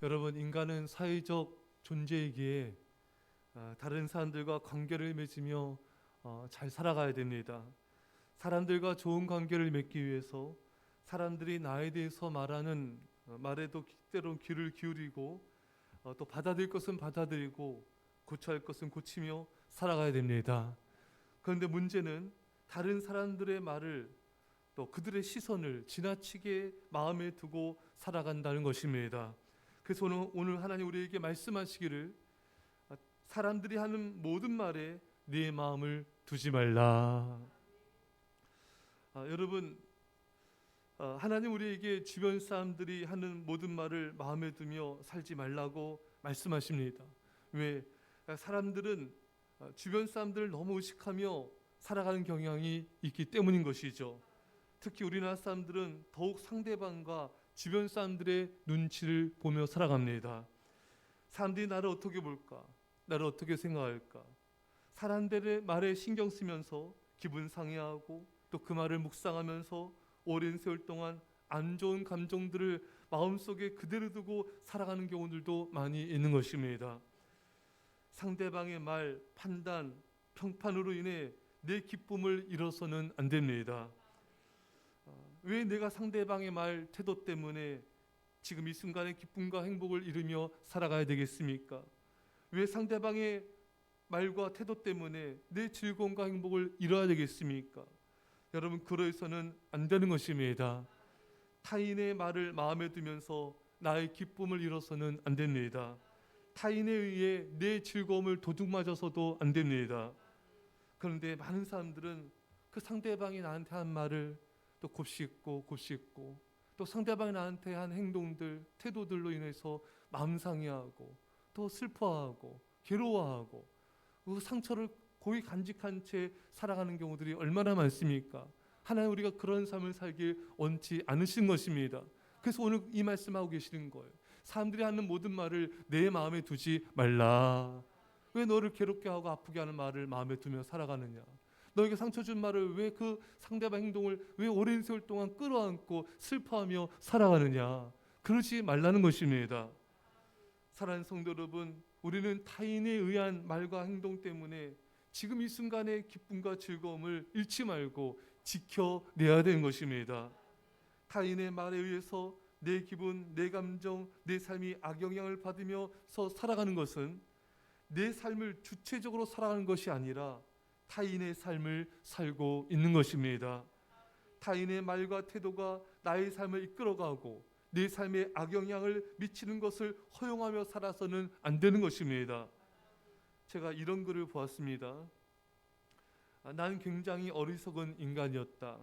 여러분, 인간은 사회적 존재이기에 다른 사람들과 관계를 맺으며 잘 살아가야 됩니다. 사람들과 좋은 관계를 맺기 위해서 사람들이 나에 대해서 말하는 말에도 때론 귀를 기울이고 또 받아들일 것은 받아들이고 고쳐야 할 것은 고치며 살아가야 됩니다. 그런데 문제는 다른 사람들의 말을 또 그들의 시선을 지나치게 마음에 두고 살아간다는 것입니다. 그래서 오늘 하나님 우리에게 말씀하시기를 사람들이 하는 모든 말에 네 마음을 두지 말라. 여러분, 하나님 우리에게 주변 사람들이 하는 모든 말을 마음에 두며 살지 말라고 말씀하십니다. 왜? 사람들은 주변 사람들을 너무 의식하며 살아가는 경향이 있기 때문인 것이죠. 특히 우리나라 사람들은 더욱 상대방과 주변 사람들의 눈치를 보며 살아갑니다. 사람들이 나를 어떻게 볼까? 나를 어떻게 생각할까? 사람들의 말에 신경 쓰면서 기분 상해하고 또 그 말을 묵상하면서 오랜 세월 동안 안 좋은 감정들을 마음속에 그대로 두고 살아가는 경우들도 많이 있는 것입니다. 상대방의 말, 판단, 평판으로 인해 내 기쁨을 잃어서는 안 됩니다. 왜 내가 상대방의 말, 태도 때문에 지금 이 순간의 기쁨과 행복을 잃으며 살아가야 되겠습니까? 왜 상대방의 말과 태도 때문에 내 즐거움과 행복을 잃어야 되겠습니까? 여러분, 그러해서는 안 되는 것입니다. 타인의 말을 마음에 두면서 나의 기쁨을 잃어서는 안 됩니다. 타인에 의해 내 즐거움을 도둑맞아서도 안 됩니다. 그런데 많은 사람들은 그 상대방이 나한테 한 말을 또 곱씹고 또 상대방이 나한테 한 행동들, 태도들로 인해서 마음 상해하고 또 슬퍼하고 괴로워하고 그 상처를 고이 간직한 채 살아가는 경우들이 얼마나 많습니까? 하나님 우리가 그런 삶을 살길 원치 않으신 것입니다. 그래서 오늘 이 말씀하고 계시는 거예요. 사람들이 하는 모든 말을 내 마음에 두지 말라. 왜 너를 괴롭게 하고 아프게 하는 말을 마음에 두며 살아가느냐? 너에게 상처 준 말을 왜 그 상대방 행동을 왜 오랜 세월 동안 끌어안고 슬퍼하며 살아가느냐? 그러지 말라는 것입니다. 사랑하는 성도 여러분, 우리는 타인에 의한 말과 행동 때문에 지금 이 순간의 기쁨과 즐거움을 잃지 말고 지켜내야 되는 것입니다. 타인의 말에 의해서 내 기분, 내 감정, 내 삶이 악영향을 받으면서 살아가는 것은 내 삶을 주체적으로 살아가는 것이 아니라 타인의 삶을 살고 있는 것입니다. 타인의 말과 태도가 나의 삶을 이끌어가고 내 삶에 악영향을 미치는 것을 허용하며 살아서는 안 되는 것입니다. 제가 이런 글을 보았습니다. 나는 굉장히 어리석은 인간이었다.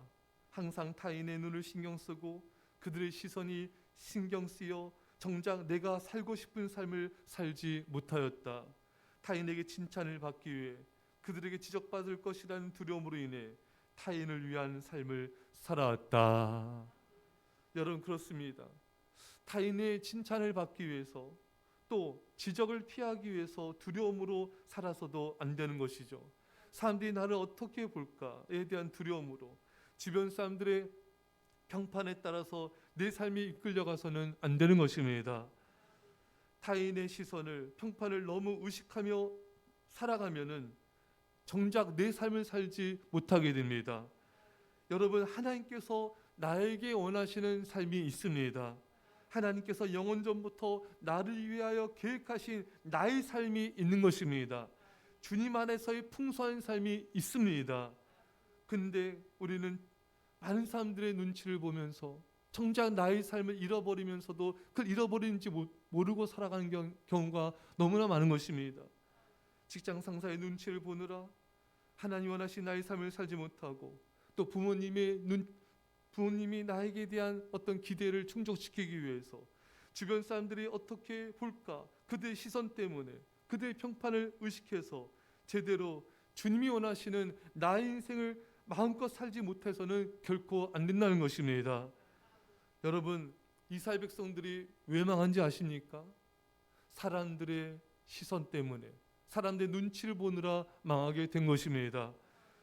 항상 타인의 눈을 신경 쓰고 그들의 시선이 신경 쓰여 정작 내가 살고 싶은 삶을 살지 못하였다. 타인에게 칭찬을 받기 위해 그들에게 지적받을 것이라는 두려움으로 인해 타인을 위한 삶을 살아왔다. 여러분, 그렇습니다. 타인의 칭찬을 받기 위해서 또 지적을 피하기 위해서 두려움으로 살아서도 안 되는 것이죠. 사람들이 나를 어떻게 볼까에 대한 두려움으로 주변 사람들의 평판에 따라서 내 삶이 이끌려가서는 안 되는 것입니다. 타인의 시선을, 평판을 너무 의식하며 살아가면은 정작 내 삶을 살지 못하게 됩니다. 여러분, 하나님께서 나에게 원하시는 삶이 있습니다. 하나님께서 영원전부터 나를 위하여 계획하신 나의 삶이 있는 것입니다. 주님 안에서의 풍성한 삶이 있습니다. 근데 우리는 많은 사람들의 눈치를 보면서 정작 나의 삶을 잃어버리면서도 그걸 잃어버리는지 모르고 살아가는 경우가 너무나 많은 것입니다. 직장 상사의 눈치를 보느라 하나님 원하신 나의 삶을 살지 못하고 또 부모님이 나에게 대한 어떤 기대를 충족시키기 위해서 주변 사람들이 어떻게 볼까, 그들의 시선 때문에 그들의 평판을 의식해서 제대로 주님이 원하시는 나의 인생을 마음껏 살지 못해서는 결코 안 된다는 것입니다. 여러분, 이스라엘 백성들이 왜 망한지 아십니까? 사람들의 시선 때문에, 사람들의 눈치를 보느라 망하게 된 것입니다.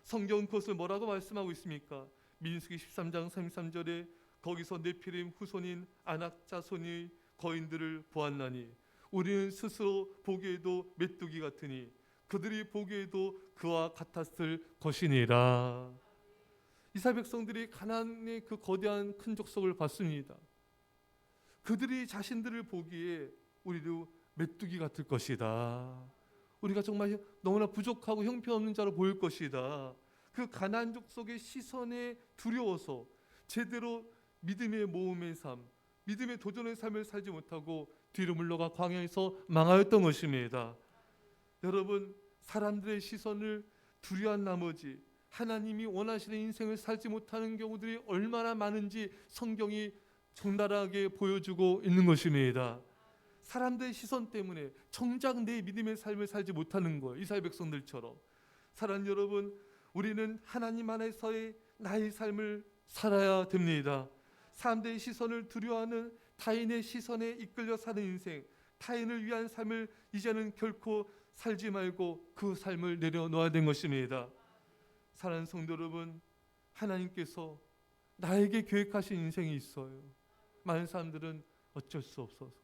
성경은 그것을 뭐라고 말씀하고 있습니까? 민수기 13장 33절에 거기서 네피림 후손인 아낙 자손이 거인들을 보았나니 우리는 스스로 보기에도 메뚜기 같으니 그들이 보기에도 그와 같았을 것이니라. 이스라엘 백성들이 가나안의 그 거대한 큰 족속을 봤습니다. 그들이 자신들을 보기에 우리도 메뚜기 같을 것이다. 우리가 정말 너무나 부족하고 형편없는 자로 보일 것이다. 그 가나안 족속의 시선에 두려워서 제대로 믿음의 모험의 삶, 믿음의 도전의 삶을 살지 못하고 뒤로 물러가 광야에서 망하였던 것입니다. 여러분, 사람들의 시선을 두려워한 나머지 하나님이 원하시는 인생을 살지 못하는 경우들이 얼마나 많은지 성경이 적나라하게 보여주고 있는 것입니다. 사람들의 시선 때문에 정작 내 믿음의 삶을 살지 못하는 거예요. 이스라엘 백성들처럼. 사랑하는 여러분, 우리는 하나님 안에서의 나의 삶을 살아야 됩니다. 사람들의 시선을 두려워하는 타인의 시선에 이끌려 사는 인생, 타인을 위한 삶을 이제는 결코 살지 말고 그 삶을 내려놓아야 된 것입니다. 사랑하는 성도 여러분, 하나님께서 나에게 계획하신 인생이 있어요. 많은 사람들은 어쩔 수 없어서,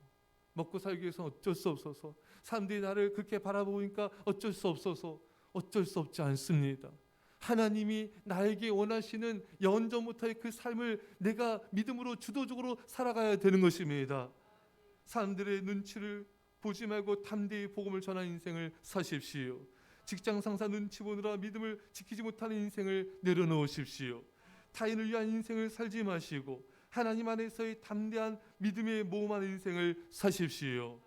먹고 살기 위해서 어쩔 수 없어서, 사람들이 나를 그렇게 바라보니까 어쩔 수 없어서, 어쩔 수 없지 않습니다. 하나님이 나에게 원하시는 영원전부터의 그 삶을 내가 믿음으로 주도적으로 살아가야 되는 것입니다. 사람들의 눈치를 보지 말고 담대히 복음을 전하는 인생을 사십시오. 직장 상사 눈치 보느라 믿음을 지키지 못하는 인생을 내려놓으십시오. 타인을 위한 인생을 살지 마시고 하나님 안에서의 담대한 믿음의 모험하는 인생을 사십시오.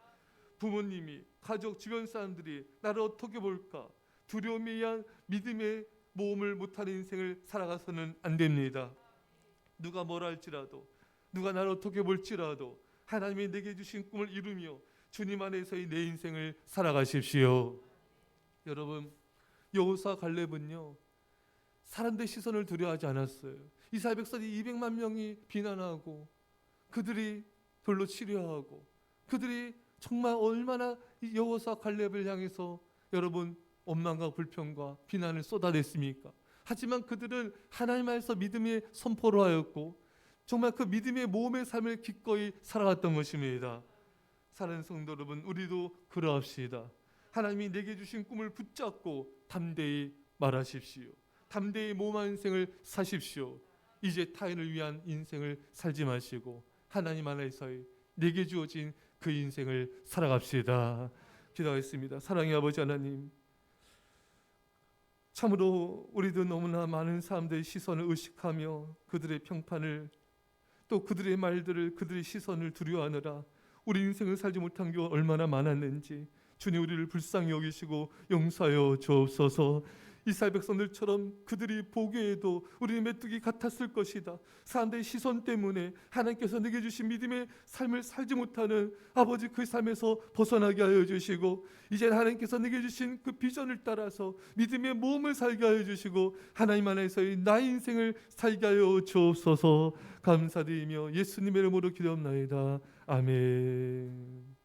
부모님이, 가족, 주변 사람들이 나를 어떻게 볼까? 두려움에 의한 믿음의 모험을 못하는 인생을 살아가서는 안 됩니다. 누가 뭐라 할지라도, 누가 나를 어떻게 볼지라도 하나님이 내게 주신 꿈을 이루며 주님 안에서의 내 인생을 살아가십시오. 여러분, 여호수아 갈렙은요, 사람들의 시선을 두려워하지 않았어요. 이스라엘 백성이 200만 명이 비난하고 그들이 돌로 치려하고 그들이 정말 얼마나 여호수아 갈렙을 향해서 여러분 원망과 불평과 비난을 쏟아냈습니까? 하지만 그들은 하나님 안에서 믿음의 선포를 하였고 정말 그 믿음의 모험의 삶을 기꺼이 살아갔던 것입니다. 사랑하는 성도 여러분, 우리도 그러합시다. 하나님이 내게 주신 꿈을 붙잡고 담대히 말하십시오. 담대히 모험한 인생을 사십시오. 이제 타인을 위한 인생을 살지 마시고 하나님 안에서의 내게 주어진 그 인생을 살아갑시다. 기도하겠습니다. 사랑의 아버지 하나님, 참으로 우리도 너무나 많은 사람들의 시선을 의식하며 그들의 평판을, 또 그들의 말들을, 그들의 시선을 두려워하느라 우리 인생을 살지 못한 게 얼마나 많았는지 주님, 우리를 불쌍히 여기시고 용서하여 주옵소서. 이스라엘 백성들처럼 그들이 보기에도 우리는 메뚜기 같았을 것이다. 사람들의 시선 때문에 하나님께서 내게 주신 믿음의 삶을 살지 못하는 아버지, 그 삶에서 벗어나게 하여 주시고 이제 하나님께서 내게 주신 그 비전을 따라서 믿음의 모험을 살게 하여 주시고 하나님 안에서의 나의 인생을 살게 하여 주옵소서. 감사드리며 예수님의 이름으로 기도합나이다. 아멘.